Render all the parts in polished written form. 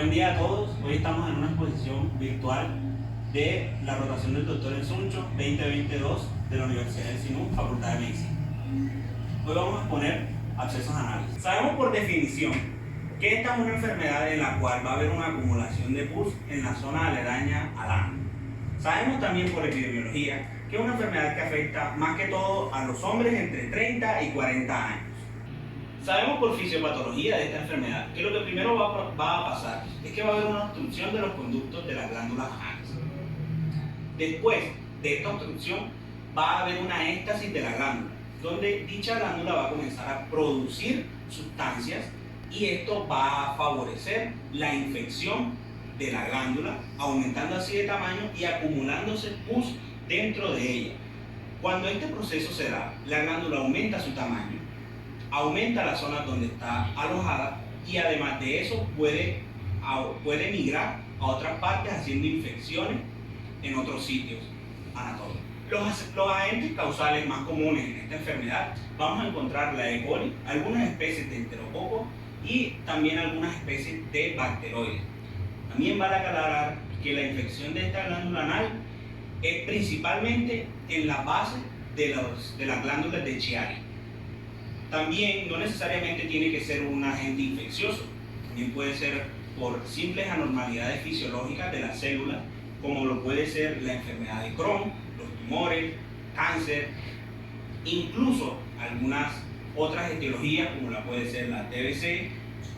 Buen día a todos. Hoy estamos en una exposición virtual de la rotación del doctor en Suncho 2022 de la Universidad del Sinú, Facultad de Medicina. Hoy vamos a exponer abscesos anales. Sabemos por definición que esta es una enfermedad en la cual va a haber una acumulación de pus en la zona aledaña al ano. Sabemos también por epidemiología que es una enfermedad que afecta más que todo a los hombres entre 30 y 40 años. Sabemos por fisiopatología de esta enfermedad que lo que primero va a pasar es que va a haber una obstrucción de los conductos de las glándulas anales. Después de esta obstrucción va a haber una éstasis de la glándula, donde dicha glándula va a comenzar a producir sustancias y esto va a favorecer la infección de la glándula, aumentando así de tamaño y acumulándose pus dentro de ella. Cuando este proceso se da, la glándula aumenta su tamaño, aumenta la zona donde está alojada y además de eso puede migrar a otras partes haciendo infecciones en otros sitios anatómicos. Los agentes causales más comunes en esta enfermedad vamos a encontrar la E. coli, algunas especies de enterococo y también algunas especies de bacteroides. También vale aclarar que la infección de esta glándula anal es principalmente en la base de las glándulas de Chiari. También no necesariamente tiene que ser un agente infeccioso, también puede ser por simples anormalidades fisiológicas de las células, como lo puede ser la enfermedad de Crohn, los tumores, cáncer, incluso algunas otras etiologías como la puede ser la TBC,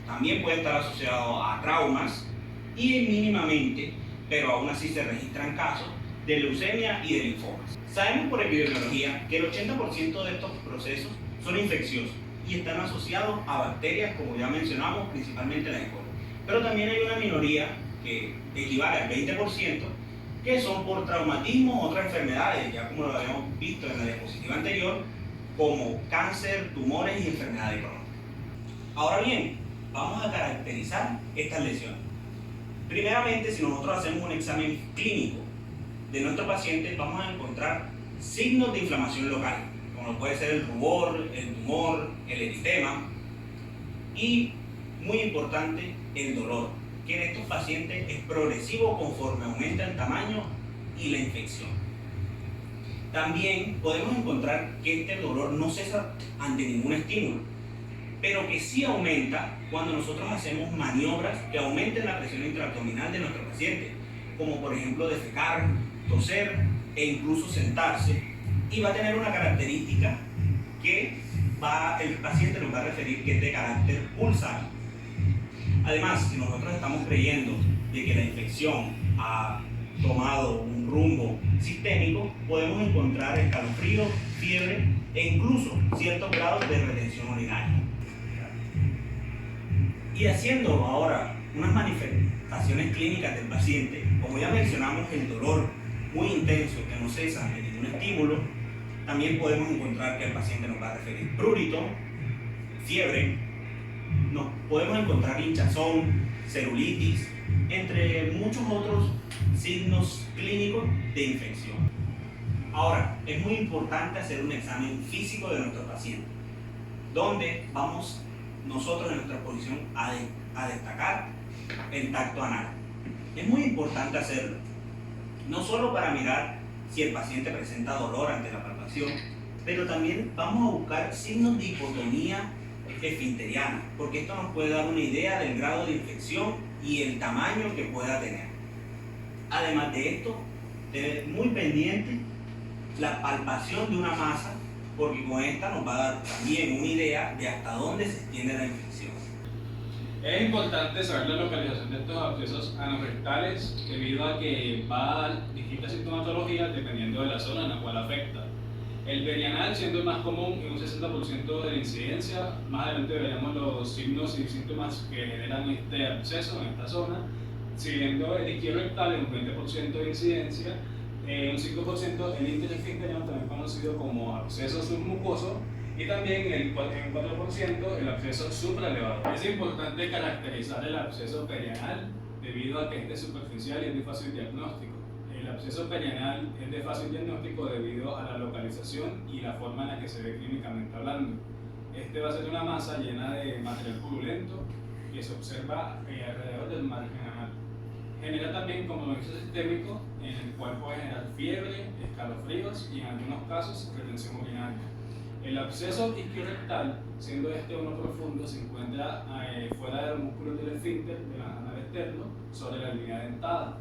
también puede estar asociado a traumas y mínimamente, pero aún así se registran casos de leucemia y de linfomas. Sabemos por epidemiología que el 80% de estos procesos son infecciosos y están asociados a bacterias, como ya mencionamos, principalmente la E. coli. Pero también hay una minoría que equivale al 20%, que son por traumatismo o otras enfermedades, ya como lo habíamos visto en la diapositiva anterior, como cáncer, tumores y enfermedad de Crohn. Ahora bien, vamos a caracterizar estas lesiones. Primeramente, si nosotros hacemos un examen clínico de nuestro paciente, vamos a encontrar signos de inflamación local, como puede ser el rubor, el tumor, el eritema y, muy importante, el dolor, que en estos pacientes es progresivo conforme aumenta el tamaño y la infección. También podemos encontrar que este dolor no cesa ante ningún estímulo, pero que sí aumenta cuando nosotros hacemos maniobras que aumenten la presión intraabdominal de nuestro paciente, como por ejemplo defecar, toser e incluso sentarse, y va a tener una característica que el paciente nos va a referir que es de carácter pulsar. Además, si nosotros estamos creyendo de que la infección ha tomado un rumbo sistémico, podemos encontrar escalofríos, fiebre e incluso ciertos grados de retención urinaria. Y haciendo ahora unas manifestaciones clínicas del paciente, como ya mencionamos, el dolor muy intenso que no cesa ante ningún estímulo, también podemos encontrar que el paciente nos va a referir prurito, fiebre, podemos encontrar hinchazón, celulitis, entre muchos otros signos clínicos de infección. Ahora, es muy importante hacer un examen físico de nuestro paciente, donde vamos nosotros en nuestra exposición a destacar el tacto anal. Es muy importante hacerlo, no solo para mirar si el paciente presenta dolor ante la palpación, pero también vamos a buscar signos de hipotonía esfinteriana, porque esto nos puede dar una idea del grado de infección y el tamaño que pueda tener. Además de esto, tener muy pendiente la palpación de una masa, porque con esta nos va a dar también una idea de hasta dónde se extiende la infección. Es importante saber la localización de estos abscesos anorrectales debido a que va a distintas sintomatologías dependiendo de la zona en la cual afecta. El perianal siendo el más común en un 60% de la incidencia. Más adelante veremos los signos y síntomas que generan este absceso en esta zona, siguiendo el isquiorectal en un 20% de incidencia, un 5% el interesfinteriano, también conocido como absceso submucoso, y también en 4% el absceso supraelevador. Es importante caracterizar el absceso perianal debido a que este es superficial y es de fácil diagnóstico. El absceso perianal es de fácil diagnóstico debido a la localización y la forma en la que se ve clínicamente hablando. Este va a ser una masa llena de material purulento que se observa alrededor del margen anal. Genera también compromiso sistémico en el cual puede generar fiebre, escalofríos y en algunos casos retención urinaria. El absceso isquiorectal, siendo este uno profundo, se encuentra fuera de los músculos del esfínter del anal externo sobre la línea dentada.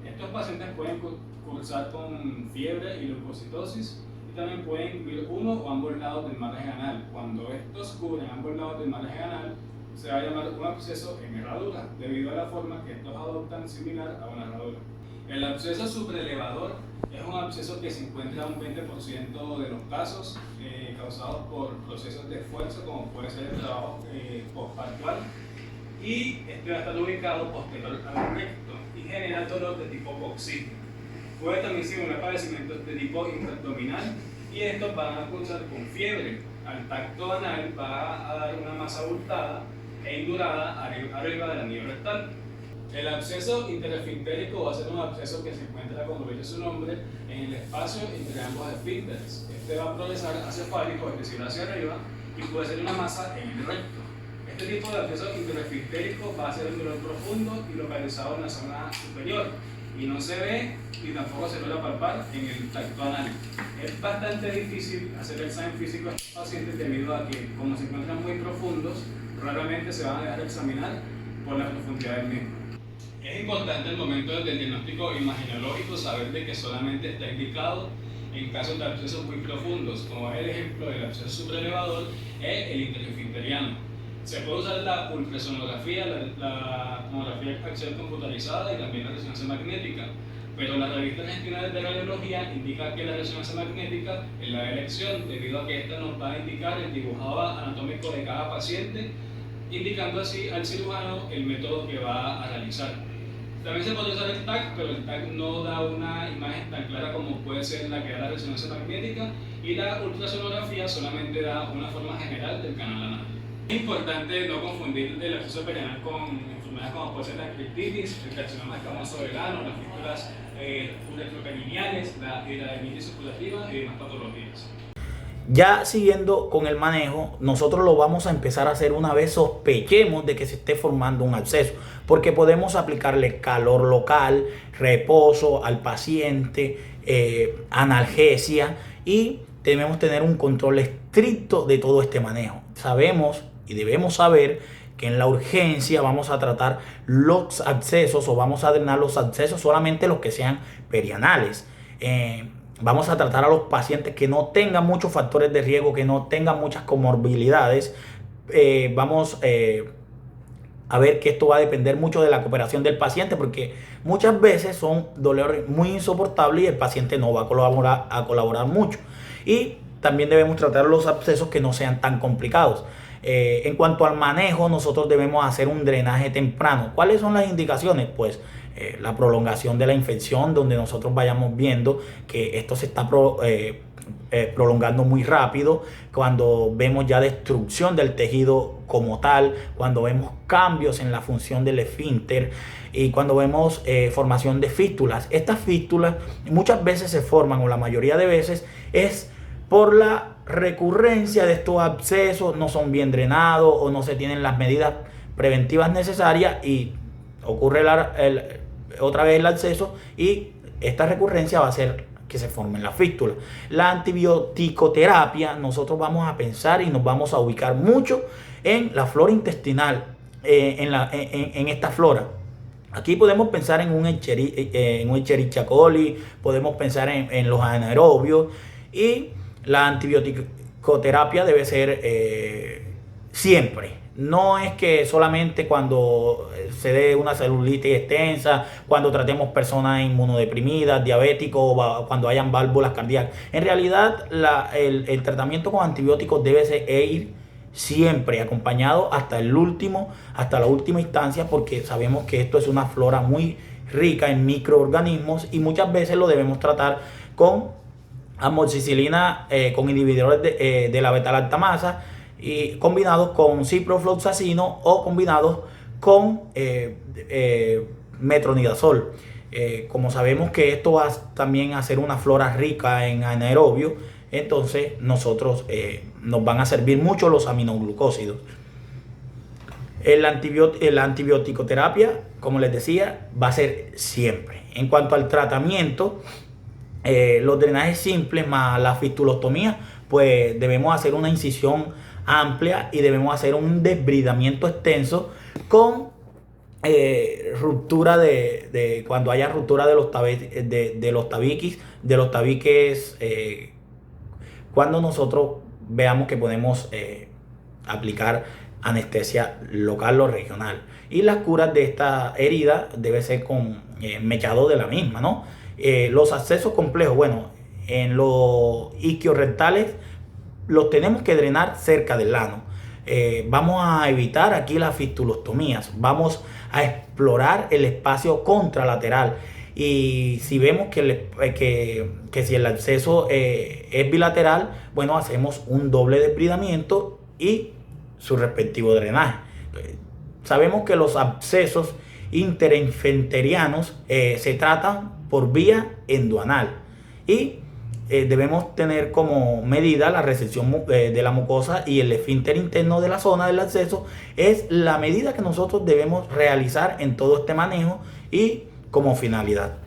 Estos pacientes pueden cursar con fiebre y leucocitosis y también pueden incluir uno o ambos lados del margen anal. Cuando estos cubren ambos lados del margen anal, se va a llamar un absceso en herradura, debido a la forma que estos adoptan similar a una herradura. El absceso supraelevador es un absceso que se encuentra un 20% de los casos causados por procesos de esfuerzo, como puede ser el trabajo postpartual, y este va a estar ubicado posterior al recto y genera dolor de tipo coxígeno. Puede también simular padecimientos de tipo intraabdominal y estos van a cursar con fiebre. Al tacto anal va a dar una masa abultada e indurada arriba del anillo rectal. El absceso interesfintérico va a ser un absceso que se encuentra, como dice su nombre, en el espacio entre ambos esfínteres. Este va a progresar hacia fálico, es decir, hacia arriba, y puede ser una masa en el recto. Este tipo de absceso interesfintérico va a ser un dolor profundo y localizado en la zona superior, y no se ve y tampoco se logra palpar en el tacto anal. Es bastante difícil hacer el examen físico a estos pacientes debido a que, como se encuentran muy profundos, raramente se van a dejar examinar por la profundidad del mismo. Es importante al momento del diagnóstico imaginológico saber de que solamente está indicado en casos de abscesos muy profundos, como es el ejemplo del absceso supraelevador e el interesfinteriano. Se puede usar la ultrasonografía, la tomografía axial computarizada y también la resonancia magnética, pero las revistas nacionales de radiología indican que la resonancia magnética es la elección, debido a que esta nos va a indicar el dibujado anatómico de cada paciente, indicando así al cirujano el método que va a realizar. También se puede usar el TAC, pero el TAC no da una imagen tan clara como puede ser la que da la resonancia magnética, y la ultrasonografía solamente da una forma general del canal anal. Es importante no confundir el absceso perianal con enfermedades como puede ser la criptitis, el carcinoma escamoso del ano, las fístulas uretrocraniales, la hidradenitis supurativa y demás patologías. Ya siguiendo con el manejo, nosotros lo vamos a empezar a hacer una vez sospechemos de que se esté formando un absceso, porque podemos aplicarle calor local, reposo al paciente, analgesia, y debemos tener un control estricto de todo este manejo. Sabemos y debemos saber que en la urgencia vamos a tratar los abscesos o vamos a drenar los abscesos solamente los que sean perianales. Vamos a tratar a los pacientes que no tengan muchos factores de riesgo, que no tengan muchas comorbilidades. Vamos a ver que esto va a depender mucho de la cooperación del paciente, porque muchas veces son dolores muy insoportables y el paciente no va a colaborar mucho. Y también debemos tratar los abscesos que no sean tan complicados. En cuanto al manejo, nosotros debemos hacer un drenaje temprano. ¿Cuáles son las indicaciones? Pues la prolongación de la infección, donde nosotros vayamos viendo que esto se está prolongando muy rápido, cuando vemos ya destrucción del tejido como tal, cuando vemos cambios en la función del esfínter y cuando vemos formación de fístulas. Estas fístulas muchas veces se forman, o la mayoría de veces, es por la recurrencia de estos abscesos, no son bien drenados o no se tienen las medidas preventivas necesarias y ocurre otra vez el absceso, y esta recurrencia va a hacer que se formen las fístulas. La antibioticoterapia, nosotros vamos a pensar y nos vamos a ubicar mucho en la flora intestinal, en esta flora. Aquí podemos pensar en un Escherichia coli, podemos pensar en los anaerobios, y la antibioticoterapia debe ser siempre. No es que solamente cuando se dé una celulitis extensa, cuando tratemos personas inmunodeprimidas, diabéticos, o cuando hayan válvulas cardíacas. En realidad, el tratamiento con antibióticos debe ir siempre acompañado hasta la última instancia, porque sabemos que esto es una flora muy rica en microorganismos y muchas veces lo debemos tratar con amoxicilina, con inhibidores de la beta-lactamasa, y combinados con ciprofloxacino o combinados con metronidazol. Como sabemos que esto va también a ser una flora rica en anaerobio, entonces nos van a servir mucho los aminoglucósidos. La antibioticoterapia, como les decía, va a ser siempre. En cuanto al tratamiento, los drenajes simples más la fistulostomía, pues debemos hacer una incisión amplia y debemos hacer un desbridamiento extenso con ruptura cuando haya ruptura de los tabiques, cuando nosotros veamos que podemos aplicar anestesia local o regional. Y las curas de esta herida debe ser con mechado de la misma, ¿no? Los abscesos complejos, bueno, en los isquiorrectales los tenemos que drenar cerca del ano. Vamos a evitar aquí las fistulostomías, vamos a explorar el espacio contralateral. Y si vemos que si el absceso es bilateral, bueno, hacemos un doble desbridamiento y su respectivo drenaje. Sabemos que los abscesos interinfenterianos se tratan por vía endoanal y debemos tener como medida la resección de la mucosa, y el esfínter interno de la zona del absceso es la medida que nosotros debemos realizar en todo este manejo y como finalidad.